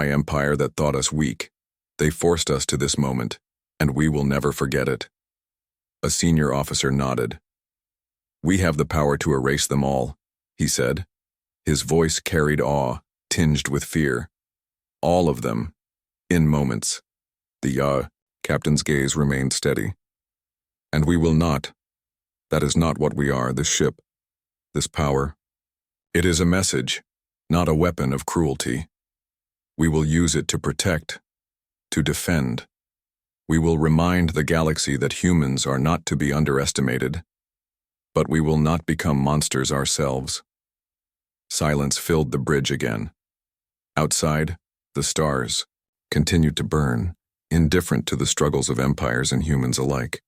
Sci-Fi empire that thought us weak. They forced us to this moment, and we will never forget it. A senior officer nodded. We have the power to erase them all, he said. His voice carried awe, tinged with fear. All of them, in moments. The captain's gaze remained steady. And we will not. That is not what we are, this ship, this power. It is a message, not a weapon of cruelty. We will use it to protect, to defend. We will remind the galaxy that humans are not to be underestimated, but we will not become monsters ourselves. Silence filled the bridge again. Outside, the stars continued to burn, indifferent to the struggles of empires and humans alike.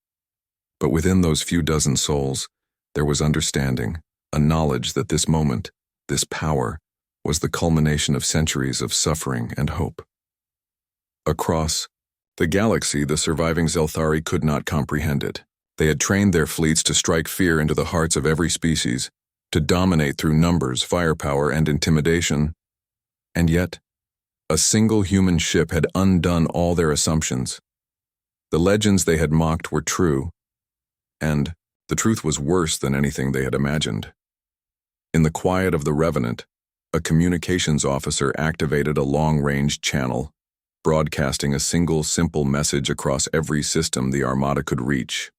But within those few dozen souls, there was understanding, a knowledge that this moment, this power, was the culmination of centuries of suffering and hope. Across the galaxy, the surviving Zelthari could not comprehend it. They had trained their fleets to strike fear into the hearts of every species, to dominate through numbers, firepower, and intimidation. And yet, a single human ship had undone all their assumptions. The legends they had mocked were true, and the truth was worse than anything they had imagined. In the quiet of the Revenant, a communications officer activated a long-range channel, broadcasting a single simple message across every system the Armada could reach.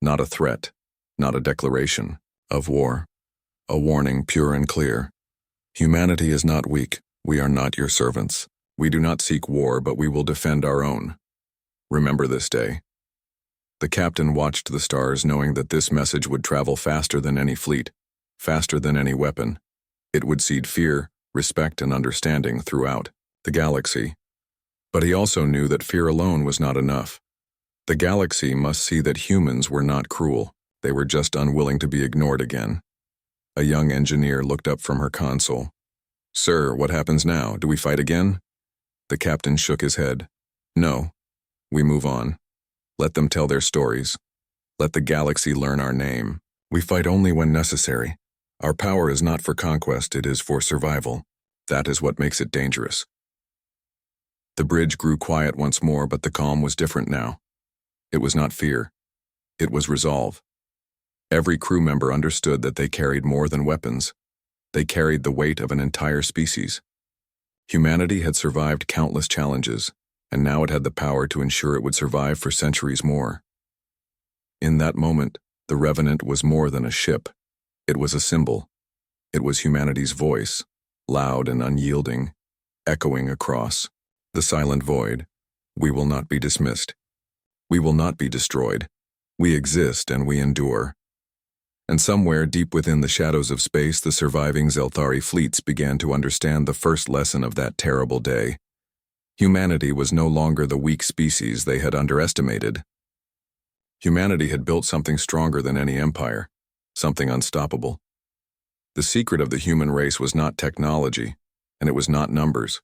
Not a threat, not a declaration of war. A warning pure and clear. Humanity is not weak. We are not your servants. We do not seek war, but we will defend our own. Remember this day. The captain watched the stars, knowing that this message would travel faster than any fleet, faster than any weapon. It would seed fear, respect, and understanding throughout the galaxy. But he also knew that fear alone was not enough. The galaxy must see that humans were not cruel. They were just unwilling to be ignored again. A young engineer looked up from her console. Sir, what happens now? Do we fight again? The captain shook his head. No. We move on. Let them tell their stories. Let the galaxy learn our name. We fight only when necessary. Our power is not for conquest, it is for survival. That is what makes it dangerous. The bridge grew quiet once more, but the calm was different now. It was not fear. It was resolve. Every crew member understood that they carried more than weapons. They carried the weight of an entire species. Humanity had survived countless challenges, and now it had the power to ensure it would survive for centuries more. In that moment, the Revenant was more than a ship. It was a symbol. It was humanity's voice, loud and unyielding, echoing across the silent void. We will not be dismissed. We will not be destroyed. We exist and we endure. And somewhere deep within the shadows of space, the surviving Zelthari fleets began to understand the first lesson of that terrible day. Humanity was no longer the weak species they had underestimated. Humanity had built something stronger than any empire, something unstoppable. The secret of the human race was not technology, and it was not numbers.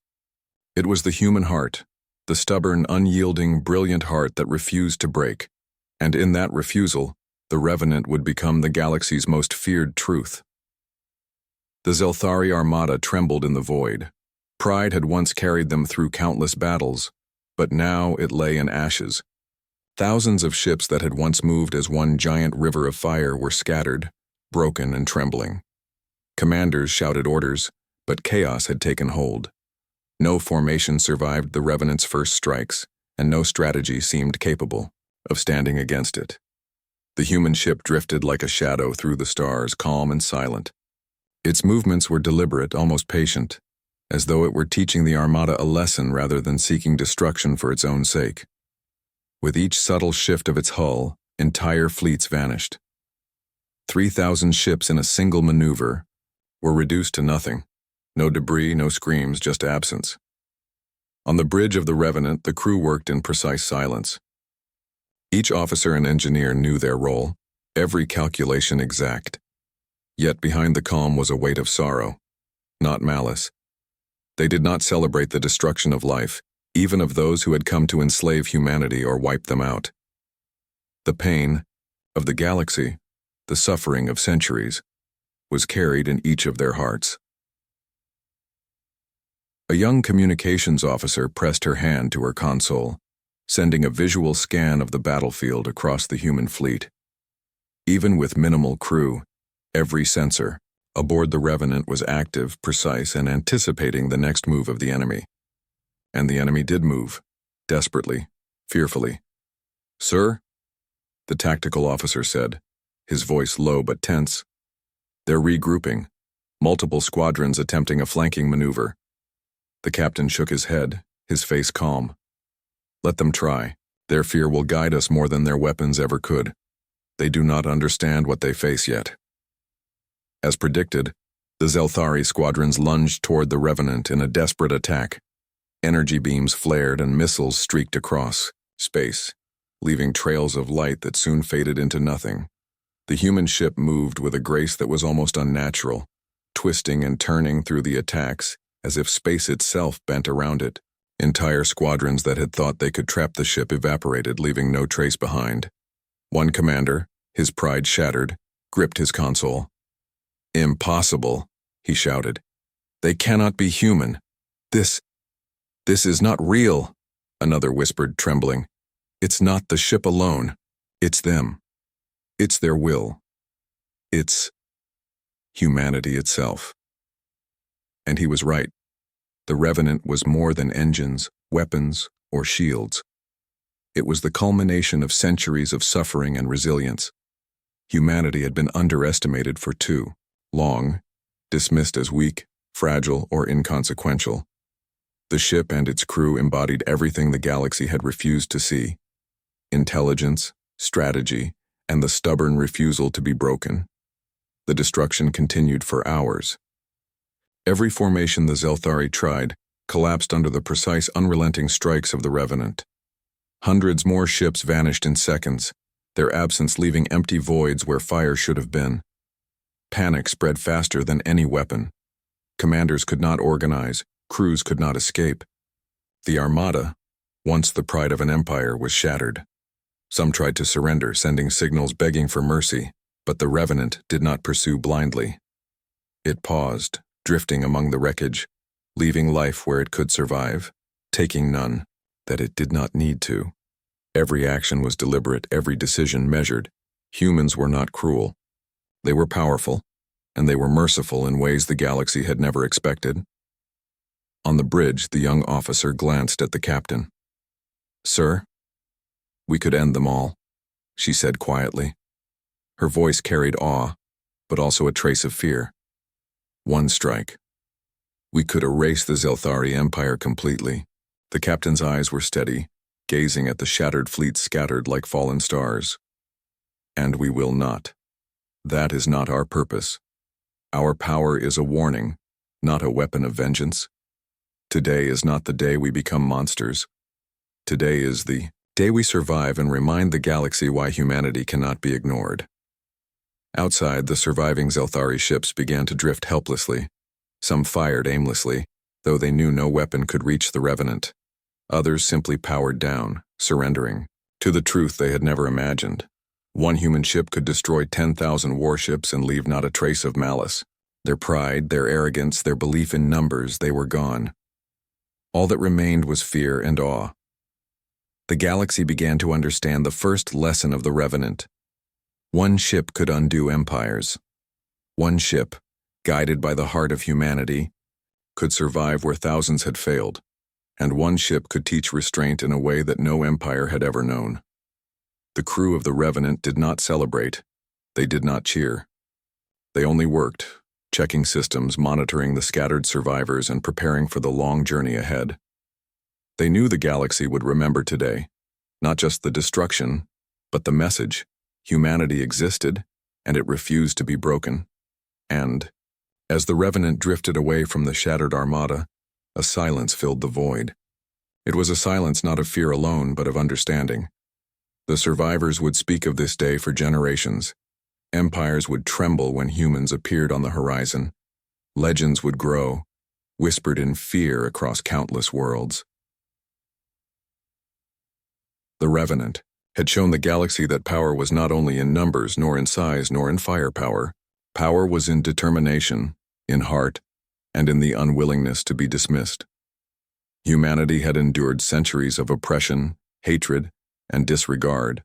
It was the human heart, the stubborn, unyielding, brilliant heart that refused to break. And in that refusal, the Revenant would become the galaxy's most feared truth. The Zelthari Armada trembled in the void. Pride had once carried them through countless battles, but now it lay in ashes. Thousands of ships that had once moved as one giant river of fire were scattered, broken and trembling. Commanders shouted orders, but chaos had taken hold. No formation survived the Revenant's first strikes, and no strategy seemed capable of standing against it. The human ship drifted like a shadow through the stars, calm and silent. Its movements were deliberate, almost patient, as though it were teaching the Armada a lesson rather than seeking destruction for its own sake. With each subtle shift of its hull, entire fleets vanished. 3,000 ships in a single maneuver were reduced to nothing. No debris, no screams, just absence. On the bridge of the Revenant, the crew worked in precise silence. Each officer and engineer knew their role, every calculation exact. Yet behind the calm was a weight of sorrow, not malice. They did not celebrate the destruction of life, even of those who had come to enslave humanity or wipe them out. The pain of the galaxy, the suffering of centuries, was carried in each of their hearts. A young communications officer pressed her hand to her console, sending a visual scan of the battlefield across the human fleet. Even with minimal crew, every sensor aboard the Revenant was active, precise, and anticipating the next move of the enemy. And the enemy did move, desperately, fearfully. "Sir?" the tactical officer said, his voice low but tense. "They're regrouping, multiple squadrons attempting a flanking maneuver." The captain shook his head, his face calm. "Let them try. Their fear will guide us more than their weapons ever could. They do not understand what they face yet." As predicted, the Zelthari squadrons lunged toward the Revenant in a desperate attack. Energy beams flared and missiles streaked across space, leaving trails of light that soon faded into nothing. The human ship moved with a grace that was almost unnatural, twisting and turning through the attacks as if space itself bent around it. Entire squadrons that had thought they could trap the ship evaporated, leaving no trace behind. One commander, his pride shattered, gripped his console. "Impossible," he shouted. "They cannot be human. This is not real," another whispered, trembling. "It's not the ship alone. It's them. It's their will. It's humanity itself." And he was right. The Revenant was more than engines, weapons, or shields. It was the culmination of centuries of suffering and resilience. Humanity had been underestimated for too long, dismissed as weak, fragile, or inconsequential. The ship and its crew embodied everything the galaxy had refused to see: intelligence, strategy, and the stubborn refusal to be broken. The destruction continued for hours. Every formation the Zelthari tried collapsed under the precise, unrelenting strikes of the Revenant. Hundreds more ships vanished in seconds, their absence leaving empty voids where fire should have been. Panic spread faster than any weapon. Commanders could not organize, crews could not escape. The Armada, once the pride of an empire, was shattered. Some tried to surrender, sending signals begging for mercy, but the Revenant did not pursue blindly. It paused, drifting among the wreckage, leaving life where it could survive, taking none that it did not need to. Every action was deliberate, every decision measured. Humans were not cruel. They were powerful, and they were merciful in ways the galaxy had never expected. On the bridge, the young officer glanced at the captain. "Sir, we could end them all," she said quietly. Her voice carried awe, but also a trace of fear. "One strike. We could erase the Zelthari Empire completely." The captain's eyes were steady, gazing at the shattered fleet scattered like fallen stars. "And we will not. That is not our purpose. Our power is a warning, not a weapon of vengeance. Today is not the day we become monsters. Today is the day we survive and remind the galaxy why humanity cannot be ignored." Outside, the surviving Zelthari ships began to drift helplessly. Some fired aimlessly, though they knew no weapon could reach the Revenant. Others simply powered down, surrendering to the truth they had never imagined. One human ship could destroy 10,000 warships and leave not a trace of malice. Their pride, their arrogance, their belief in numbers, they were gone. All that remained was fear and awe. The galaxy began to understand the first lesson of the Revenant. One ship could undo empires. One ship, guided by the heart of humanity, could survive where thousands had failed. And one ship could teach restraint in a way that no empire had ever known. The crew of the Revenant did not celebrate. They did not cheer. They only worked, checking systems, monitoring the scattered survivors, and preparing for the long journey ahead. They knew the galaxy would remember today, not just the destruction, but the message. Humanity existed, and it refused to be broken. And, as the Revenant drifted away from the shattered Armada, a silence filled the void. It was a silence not of fear alone, but of understanding. The survivors would speak of this day for generations. Empires would tremble when humans appeared on the horizon. Legends would grow, whispered in fear across countless worlds. The Revenant had shown the galaxy that power was not only in numbers, nor in size, nor in firepower. Power was in determination, in heart, and in the unwillingness to be dismissed. Humanity had endured centuries of oppression, hatred, and disregard.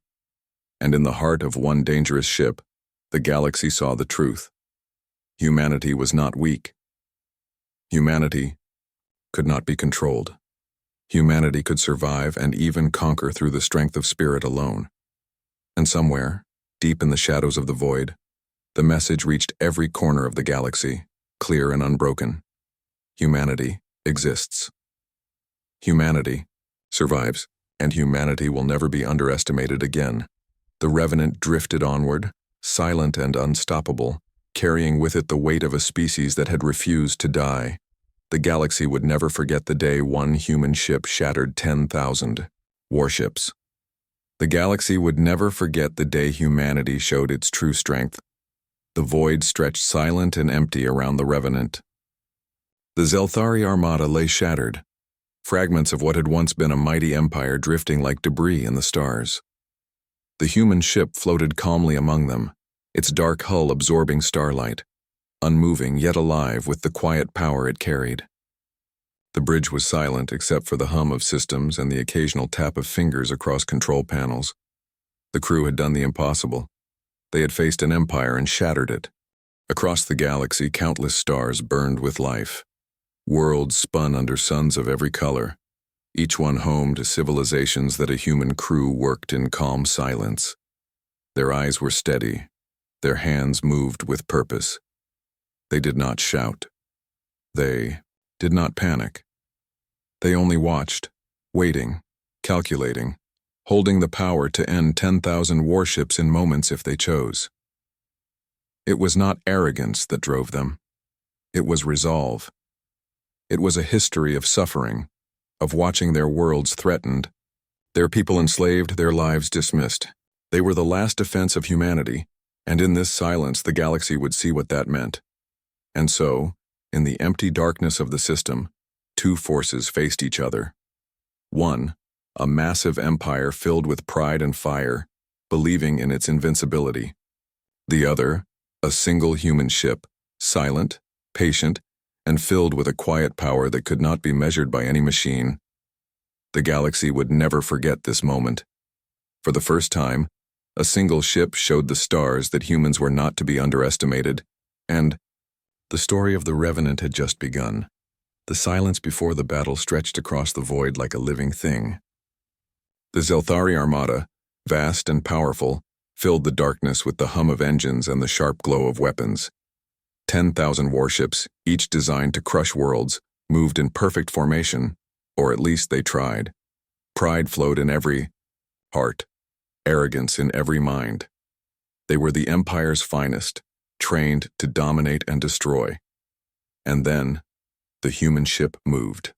And in the heart of one dangerous ship, the galaxy saw the truth. Humanity was not weak. Humanity could not be controlled. Humanity could survive and even conquer through the strength of spirit alone. And somewhere, deep in the shadows of the void, the message reached every corner of the galaxy, clear and unbroken. Humanity exists. Humanity survives, and humanity will never be underestimated again. The Revenant drifted onward, silent and unstoppable, carrying with it the weight of a species that had refused to die. The galaxy would never forget the day one human ship shattered 10,000 warships. The galaxy would never forget the day humanity showed its true strength. The void stretched silent and empty around the Revenant. The Zelthari Armada lay shattered, fragments of what had once been a mighty empire drifting like debris in the stars. The human ship floated calmly among them, its dark hull absorbing starlight, unmoving yet alive with the quiet power it carried. The bridge was silent except for the hum of systems and the occasional tap of fingers across control panels. The crew had done the impossible. They had faced an empire and shattered it. Across the galaxy, countless stars burned with life. Worlds spun under suns of every color, each one home to civilizations that a human crew worked in calm silence. Their eyes were steady, their hands moved with purpose. They did not shout. They did not panic. They only watched, waiting, calculating, holding the power to end 10,000 warships in moments if they chose. It was not arrogance that drove them. It was resolve. It was a history of suffering, of watching their worlds threatened, their people enslaved, their lives dismissed. They were the last defense of humanity, and in this silence the galaxy would see what that meant. And so, in the empty darkness of the system, two forces faced each other. One, a massive empire filled with pride and fire, believing in its invincibility. The other, a single human ship, silent, patient, and filled with a quiet power that could not be measured by any machine. The galaxy would never forget this moment. For the first time, a single ship showed the stars that humans were not to be underestimated, and the story of the Revenant had just begun. The silence before the battle stretched across the void like a living thing. The Zelthari Armada, vast and powerful, filled the darkness with the hum of engines and the sharp glow of weapons. 10,000 warships, each designed to crush worlds, moved in perfect formation, or at least they tried. Pride flowed in every heart, arrogance in every mind. They were the Empire's finest, trained to dominate and destroy. And then, the human ship moved.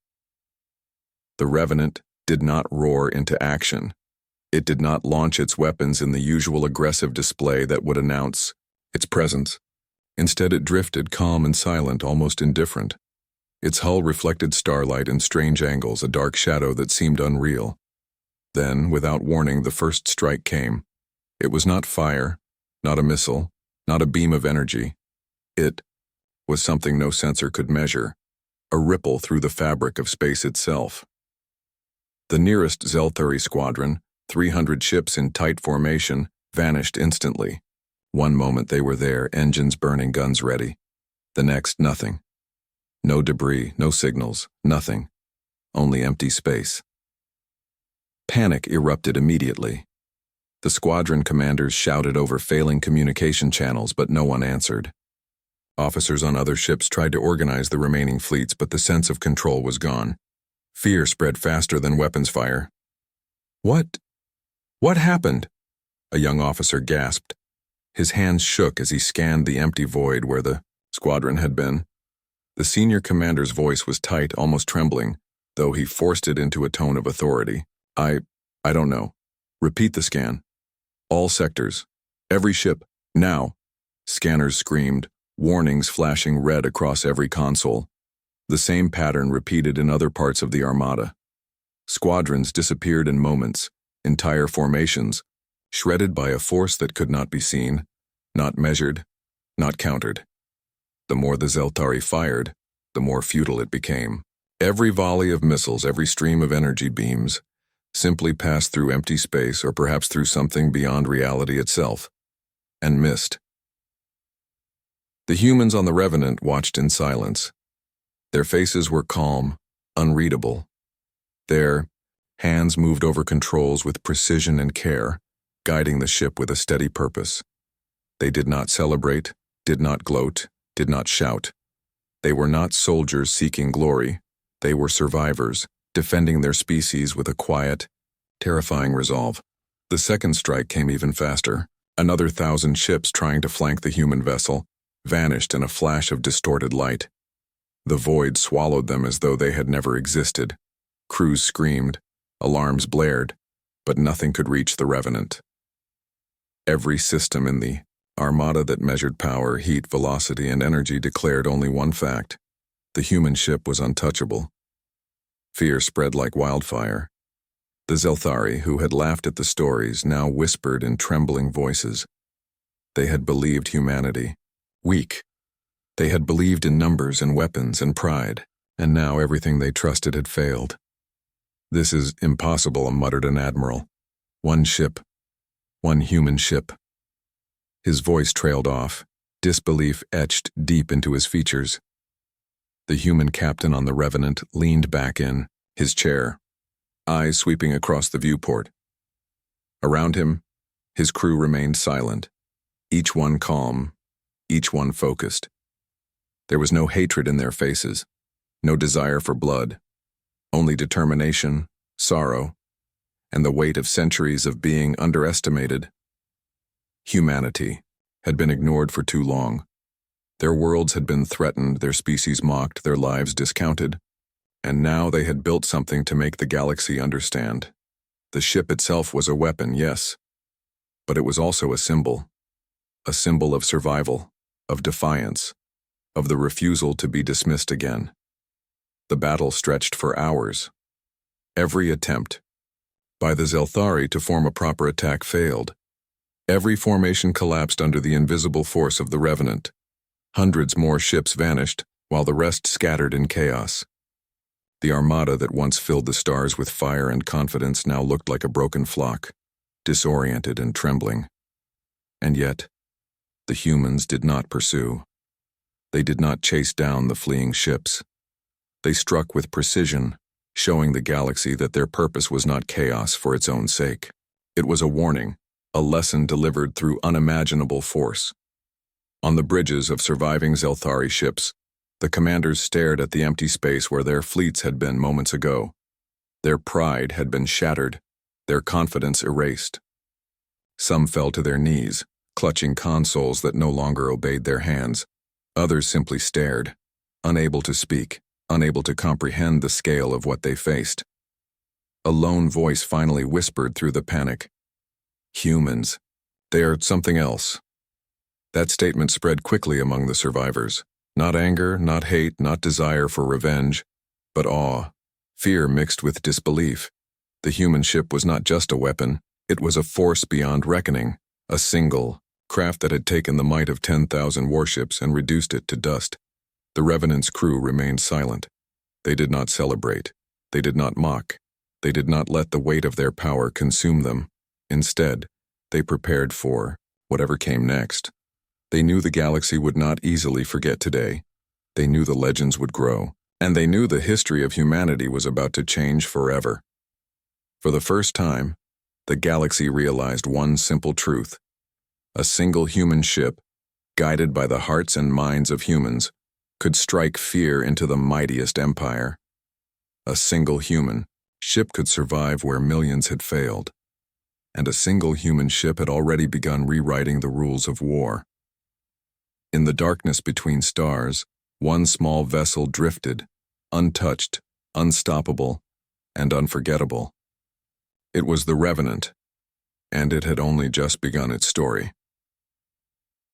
The Revenant did not roar into action. It did not launch its weapons in the usual aggressive display that would announce its presence. Instead, it drifted calm and silent, almost indifferent. Its hull reflected starlight in strange angles, a dark shadow that seemed unreal. Then, without warning, the first strike came. It was not fire, not a missile, not a beam of energy. It was something no sensor could measure, a ripple through the fabric of space itself. The nearest Zelthari squadron, 300 ships in tight formation, vanished instantly. One moment they were there, engines burning, guns ready. The next, nothing. No debris, no signals, nothing. Only empty space. Panic erupted immediately. The squadron commanders shouted over failing communication channels, but no one answered. Officers on other ships tried to organize the remaining fleets, but the sense of control was gone. Fear spread faster than weapons fire. What happened? A young officer gasped. His hands shook as he scanned the empty void where the squadron had been. The senior commander's voice was tight, almost trembling, though he forced it into a tone of authority. I don't know. Repeat the scan. All sectors. Every ship. Now. Scanners screamed, warnings flashing red across every console. The same pattern repeated in other parts of the Armada. Squadrons disappeared in moments, entire formations, shredded by a force that could not be seen, not measured, not countered. The more the Zelthari fired, the more futile it became. Every volley of missiles, every stream of energy beams, simply passed through empty space or perhaps through something beyond reality itself, and missed. The humans on the Revenant watched in silence. Their faces were calm, unreadable. Their hands moved over controls with precision and care, guiding the ship with a steady purpose. They did not celebrate, did not gloat, did not shout. They were not soldiers seeking glory. They were survivors, defending their species with a quiet, terrifying resolve. The second strike came even faster. Another 1,000 ships trying to flank the human vessel vanished in a flash of distorted light. The void swallowed them as though they had never existed. Crews screamed, alarms blared, but nothing could reach the Revenant. Every system in the Armada that measured power, heat, velocity, and energy declared only one fact: the human ship was untouchable. Fear spread like wildfire. The Zelthari, who had laughed at the stories, now whispered in trembling voices. They had believed humanity weak. They had believed in numbers and weapons and pride, and now everything they trusted had failed. "This is impossible," muttered an admiral. "One ship. One human ship." His voice trailed off, disbelief etched deep into his features. The human captain on the Revenant leaned back in his chair, eyes sweeping across the viewport. Around him, his crew remained silent, each one calm, each one focused. There was no hatred in their faces, no desire for blood, only determination, sorrow, and the weight of centuries of being underestimated. Humanity had been ignored for too long. Their worlds had been threatened, their species mocked, their lives discounted, and now they had built something to make the galaxy understand. The ship itself was a weapon, yes, but it was also a symbol of survival, of defiance, of the refusal to be dismissed again. The battle stretched for hours. Every attempt by the Zelthari to form a proper attack failed. Every formation collapsed under the invisible force of the Revenant. Hundreds more ships vanished, while the rest scattered in chaos. The Armada that once filled the stars with fire and confidence now looked like a broken flock, disoriented and trembling. And yet, the humans did not pursue. They did not chase down the fleeing ships. They struck with precision, showing the galaxy that their purpose was not chaos for its own sake. It was a warning, a lesson delivered through unimaginable force. On the bridges of surviving Zelthari ships, the commanders stared at the empty space where their fleets had been moments ago. Their pride had been shattered, their confidence erased. Some fell to their knees, clutching consoles that no longer obeyed their hands. Others simply stared, unable to speak, unable to comprehend the scale of what they faced. A lone voice finally whispered through the panic, "Humans, they are something else." That statement spread quickly among the survivors. Not anger, not hate, not desire for revenge, but awe, fear mixed with disbelief. The human ship was not just a weapon, it was a force beyond reckoning, a single craft that had taken the might of 10,000 warships and reduced it to dust. The Revenant's crew remained silent. They did not celebrate. They did not mock. They did not let the weight of their power consume them. Instead, they prepared for whatever came next. They knew the galaxy would not easily forget today. They knew the legends would grow, and they knew the history of humanity was about to change forever. For the first time, the galaxy realized one simple truth. A single human ship, guided by the hearts and minds of humans, could strike fear into the mightiest empire. A single human ship could survive where millions had failed. And a single human ship had already begun rewriting the rules of war. In the darkness between stars, one small vessel drifted, untouched, unstoppable, and unforgettable. It was the Revenant, and it had only just begun its story.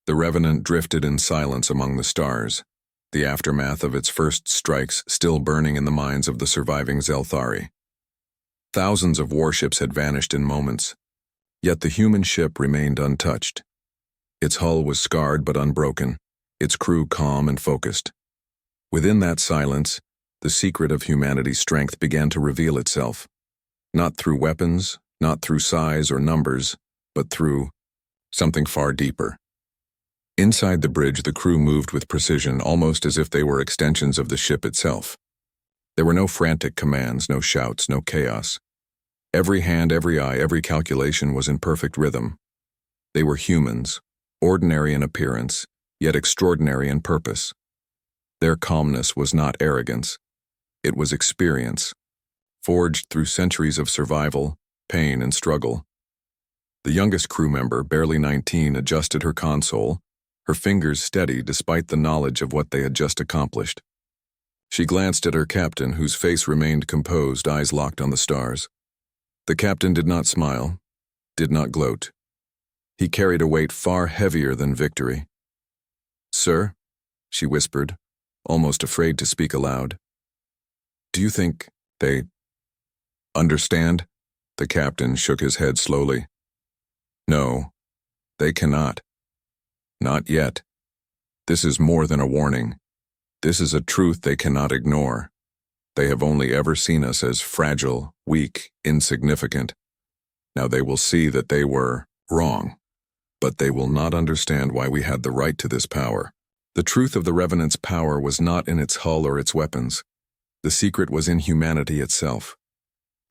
The Revenant drifted in silence among the stars, the aftermath of its first strikes still burning in the minds of the surviving Zelthari. Thousands of warships had vanished in moments, yet the human ship remained untouched. Its hull was scarred but unbroken, its crew calm and focused. Within that silence, the secret of humanity's strength began to reveal itself. Not through weapons, not through size or numbers, but through something far deeper. Inside the bridge, the crew moved with precision, almost as if they were extensions of the ship itself. There were no frantic commands, no shouts, no chaos. Every hand, every eye, every calculation was in perfect rhythm. They were humans, ordinary in appearance, yet extraordinary in purpose. Their calmness was not arrogance. It was experience, forged through centuries of survival, pain, and struggle. The youngest crew member, barely 19, adjusted her console, her fingers steady despite the knowledge of what they had just accomplished. She glanced at her captain, whose face remained composed, eyes locked on the stars. The captain did not smile, did not gloat. He carried a weight far heavier than victory. "Sir," she whispered, almost afraid to speak aloud. "Do you think they understand?" The captain shook his head slowly. "No, they cannot. Not yet. This is more than a warning. This is a truth they cannot ignore. They have only ever seen us as fragile, weak, insignificant. Now they will see that they were wrong, but they will not understand why we had the right to this power. The truth of the Revenant's power was not in its hull or its weapons. The secret was in humanity itself.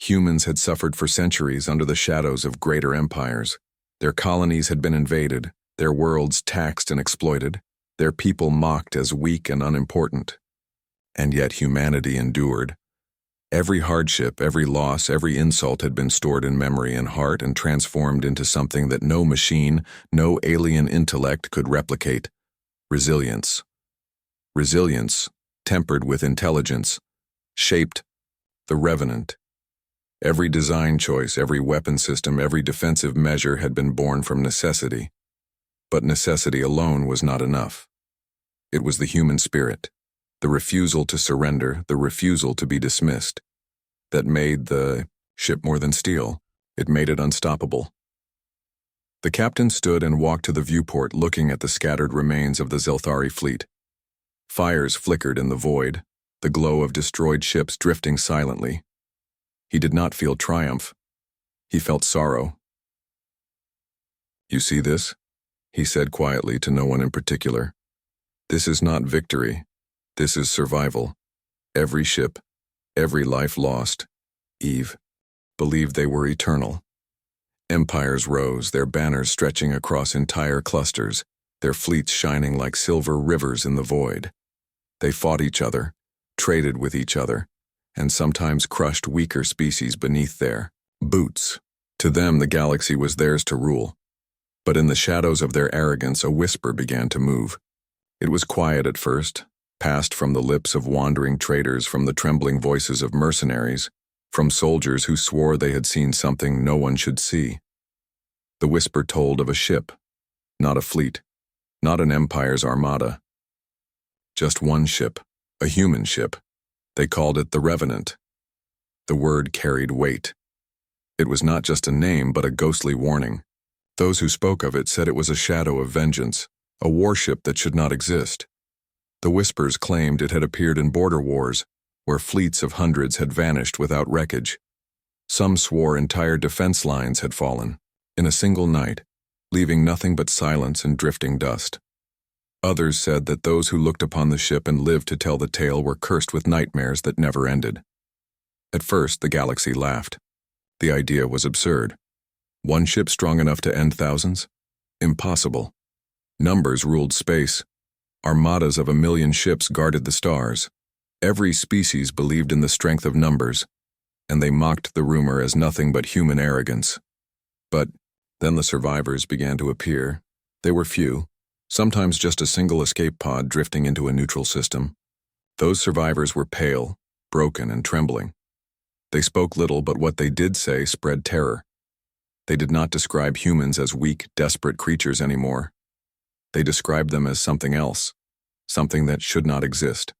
Humans had suffered for centuries under the shadows of greater empires. Their colonies had been invaded, their worlds taxed and exploited, their people mocked as weak and unimportant. And yet humanity endured. Every hardship, every loss, every insult had been stored in memory and heart and transformed into something that no machine, no alien intellect could replicate. Resilience. Resilience, tempered with intelligence, shaped the Revenant. Every design choice, every weapon system, every defensive measure had been born from necessity. But necessity alone was not enough. It was the human spirit, the refusal to surrender, the refusal to be dismissed, that made the ship more than steel. It made it unstoppable. The captain stood and walked to the viewport, looking at the scattered remains of the Zelthari fleet. Fires flickered in the void, the glow of destroyed ships drifting silently. He did not feel triumph. He felt sorrow. "You see this?" he said quietly to no one in particular. "This is not victory. This is survival. Every ship, every life lost, Eve, believed they were eternal. Empires rose, their banners stretching across entire clusters, their fleets shining like silver rivers in the void. They fought each other, traded with each other, and sometimes crushed weaker species beneath their boots. To them, the galaxy was theirs to rule. But in the shadows of their arrogance, a whisper began to move. It was quiet at first, passed from the lips of wandering traders, from the trembling voices of mercenaries, from soldiers who swore they had seen something no one should see. The whisper told of a ship, not a fleet, not an empire's armada. Just one ship, a human ship. They called it the Revenant. The word carried weight. It was not just a name, but a ghostly warning. Those who spoke of it said it was a shadow of vengeance, a warship that should not exist. The whispers claimed it had appeared in border wars, where fleets of hundreds had vanished without wreckage. Some swore entire defense lines had fallen, in a single night, leaving nothing but silence and drifting dust. Others said that those who looked upon the ship and lived to tell the tale were cursed with nightmares that never ended. At first, the galaxy laughed. The idea was absurd. One ship strong enough to end thousands? Impossible. Numbers ruled space. Armadas of 1,000,000 ships guarded the stars. Every species believed in the strength of numbers, and they mocked the rumor as nothing but human arrogance. But then the survivors began to appear. They were few, sometimes just a single escape pod drifting into a neutral system. Those survivors were pale, broken, and trembling. They spoke little, but what they did say spread terror. They did not describe humans as weak, desperate creatures anymore. They described them as something else, something that should not exist.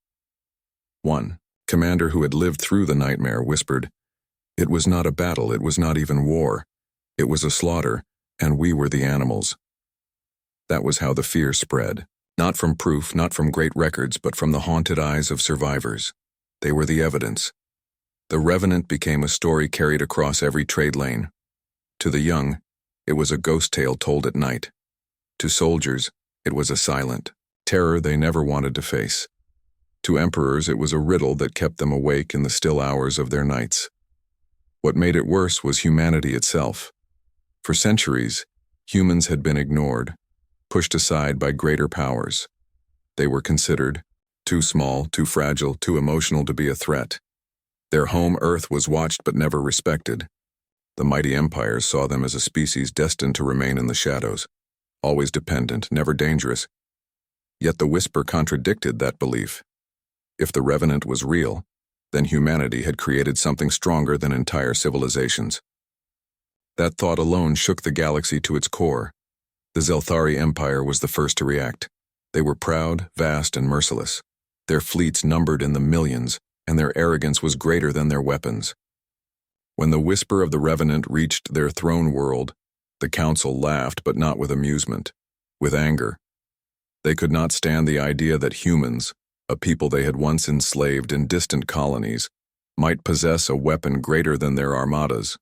One commander who had lived through the nightmare whispered, "It was not a battle, it was not even war. It was a slaughter, and we were the animals." That was how the fear spread, not from proof, not from great records, but from the haunted eyes of survivors. They were the evidence. The Revenant became a story carried across every trade lane. To the young, it was a ghost tale told at night. To soldiers, it was a silent terror they never wanted to face. To emperors, it was a riddle that kept them awake in the still hours of their nights. What made it worse was humanity itself. For centuries, humans had been ignored, pushed aside by greater powers. They were considered too small, too fragile, too emotional to be a threat. Their home Earth was watched but never respected. The mighty empires saw them as a species destined to remain in the shadows, always dependent, never dangerous. Yet the whisper contradicted that belief. If the Revenant was real, then humanity had created something stronger than entire civilizations. That thought alone shook the galaxy to its core. The Zelthari Empire was the first to react. They were proud, vast, and merciless. Their fleets numbered in the millions, and their arrogance was greater than their weapons. When the whisper of the Revenant reached their throne world, the council laughed, but not with amusement, with anger. They could not stand the idea that humans, a people they had once enslaved in distant colonies, might possess a weapon greater than their armadas.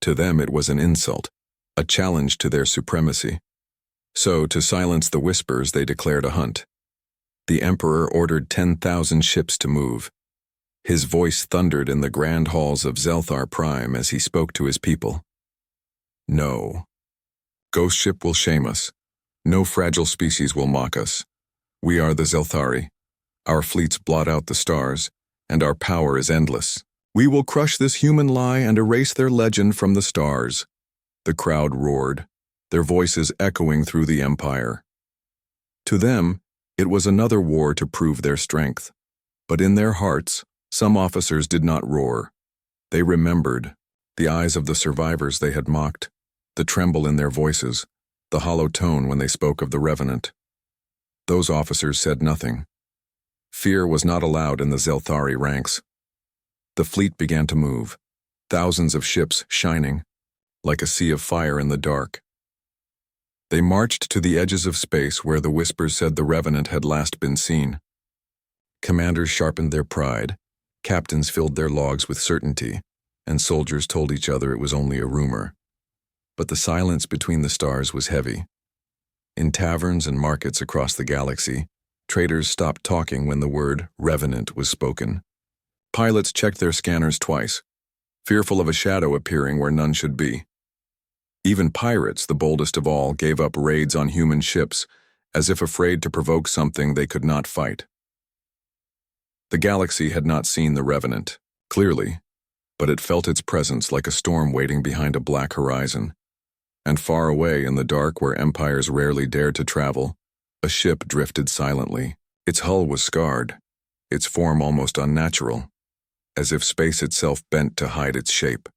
To them it was an insult, a challenge to their supremacy. So, to silence the whispers, they declared a hunt. The Emperor ordered 10,000 ships to move. His voice thundered in the grand halls of Zelthar Prime as he spoke to his people. No. Ghost ship will shame us. No fragile species will mock us. We are the Zelthari. Our fleets blot out the stars, and our power is endless. We will crush this human lie and erase their legend from the stars. The crowd roared, their voices echoing through the empire. To them, it was another war to prove their strength. But in their hearts, some officers did not roar. They remembered, the eyes of the survivors they had mocked, the tremble in their voices, the hollow tone when they spoke of the Revenant. Those officers said nothing. Fear was not allowed in the Zelthari ranks. The fleet began to move, thousands of ships shining, like a sea of fire in the dark. They marched to the edges of space where the whispers said the Revenant had last been seen. Commanders sharpened their pride, captains filled their logs with certainty, and soldiers told each other it was only a rumor. But the silence between the stars was heavy. In taverns and markets across the galaxy, traders stopped talking when the word Revenant was spoken. Pilots checked their scanners twice, fearful of a shadow appearing where none should be. Even pirates, the boldest of all, gave up raids on human ships, as if afraid to provoke something they could not fight. The galaxy had not seen the Revenant, clearly, but it felt its presence like a storm waiting behind a black horizon. And far away in the dark where empires rarely dared to travel, a ship drifted silently. Its hull was scarred, its form almost unnatural, as if space itself bent to hide its shape.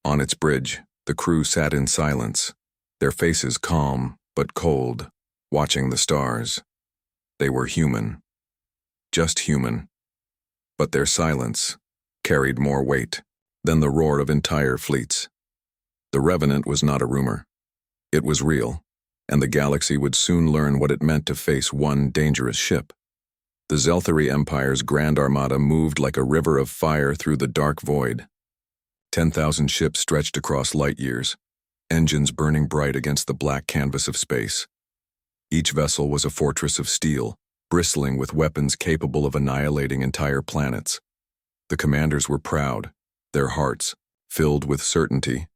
On its bridge, the crew sat in silence, their faces calm but cold, watching the stars. They were human. Just human. But their silence carried more weight than the roar of entire fleets. The Revenant was not a rumor. It was real, and the galaxy would soon learn what it meant to face one dangerous ship. The Zelthari Empire's Grand Armada moved like a river of fire through the dark void. 10,000 ships stretched across light years, engines burning bright against the black canvas of space. Each vessel was a fortress of steel, bristling with weapons capable of annihilating entire planets. The commanders were proud, their hearts filled with certainty.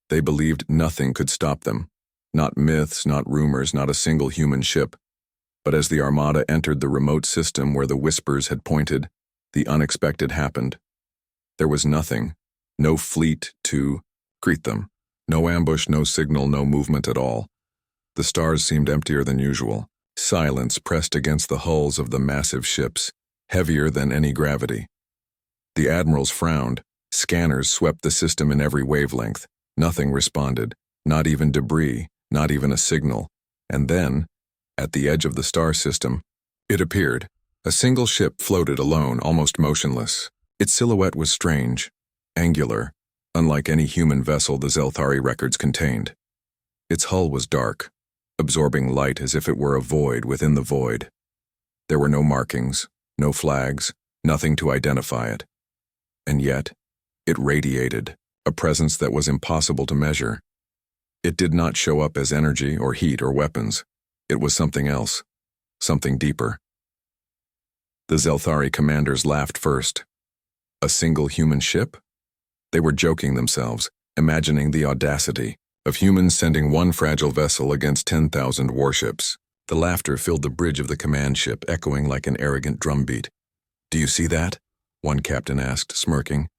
They believed nothing could stop them, not myths, not rumors, not a single human ship. But as the Armada entered the remote system where the whispers had pointed, the unexpected happened. There was nothing, no fleet to greet them, no ambush, no signal, no movement at all. The stars seemed emptier than usual. Silence pressed against the hulls of the massive ships, heavier than any gravity. The admirals frowned. Scanners swept the system in every wavelength. Nothing responded, not even debris, not even a signal. And then, at the edge of the star system, it appeared. A single ship floated alone, almost motionless. Its silhouette was strange, angular, unlike any human vessel the Zelthari records contained. Its hull was dark, absorbing light as if it were a void within the void. There were no markings, no flags, nothing to identify it. And yet, it radiated, a presence that was impossible to measure. It did not show up as energy or heat or weapons. It was something else, something deeper. The Zelthari commanders laughed first. A single human ship? They were joking themselves, imagining the audacity of humans sending one fragile vessel against 10,000 warships. The laughter filled the bridge of the command ship, echoing like an arrogant drumbeat. "Do you see that?" one captain asked, smirking.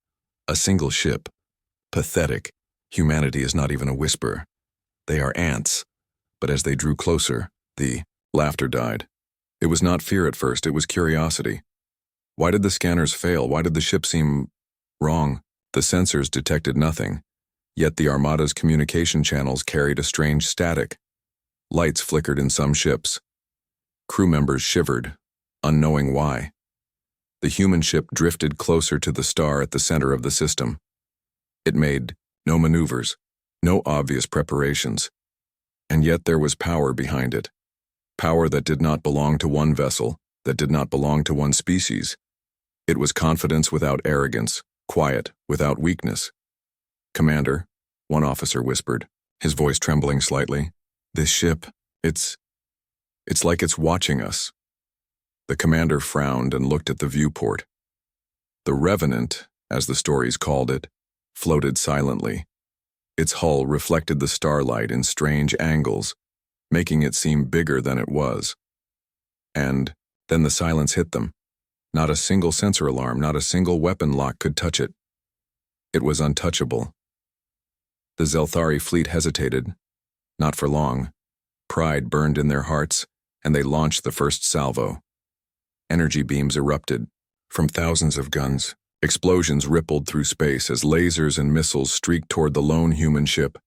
"A single ship. Pathetic. Humanity is not even a whisper. They are ants." But as they drew closer, the laughter died. It was not fear at first, it was curiosity. Why did the scanners fail? Why did the ship seem wrong? The sensors detected nothing, yet the Armada's communication channels carried a strange static. Lights flickered in some ships. Crew members shivered, unknowing why. The human ship drifted closer to the star at the center of the system. It made no maneuvers, no obvious preparations. And yet there was power behind it. Power that did not belong to one vessel, that did not belong to one species. It was confidence without arrogance, quiet without weakness. "Commander," one officer whispered, his voice trembling slightly, "this ship, it's like it's watching us." The commander frowned and looked at the viewport. The Revenant, as the stories called it, floated silently. Its hull reflected the starlight in strange angles, making it seem bigger than it was. And then the silence hit them. Not a single sensor alarm, not a single weapon lock could touch it. It was untouchable. The Zelthari fleet hesitated. Not for long. Pride burned in their hearts, and they launched the first salvo. Energy beams erupted from thousands of guns. Explosions rippled through space as lasers and missiles streaked toward the lone human ship,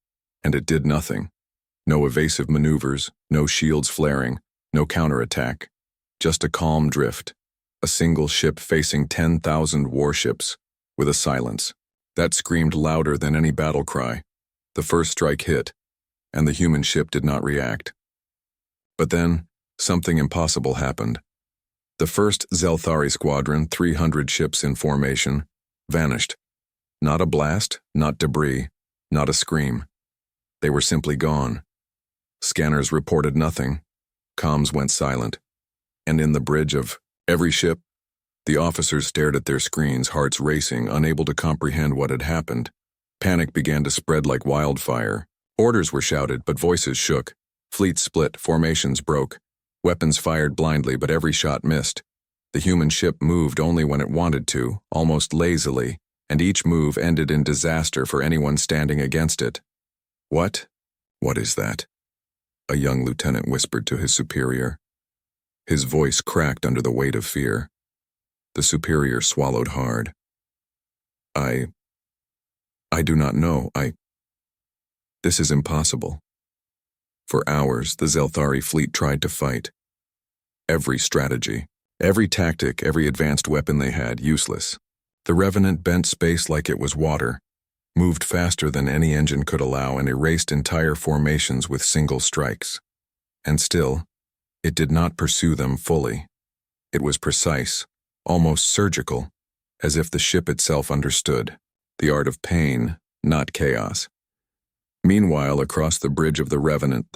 and it did nothing. No evasive maneuvers, no shields flaring, no counterattack. Just a calm drift. A single ship facing 10,000 warships, with a silence that screamed louder than any battle cry. The first strike hit, and the human ship did not react. But then, something impossible happened. The first Zelthari squadron, 300 ships in formation, vanished. Not a blast, not debris, not a scream. They were simply gone. Scanners reported nothing. Comms went silent. And in the bridge of every ship, the officers stared at their screens, hearts racing, unable to comprehend what had happened. Panic began to spread like wildfire. Orders were shouted, but voices shook. Fleets split, formations broke. Weapons fired blindly, but every shot missed. The human ship moved only when it wanted to, almost lazily, and each move ended in disaster for anyone standing against it. "What? What is that?" a young lieutenant whispered to his superior. His voice cracked under the weight of fear. The superior swallowed hard. I do not know. This is impossible." For hours, the Zelthari fleet tried to fight. Every strategy, every tactic, every advanced weapon they had, useless. The Revenant bent space like it was water, moved faster than any engine could allow, and erased entire formations with single strikes. And still, it did not pursue them fully. It was precise, almost surgical, as if the ship itself understood the art of pain, not chaos. Meanwhile, across the bridge of the Revenant,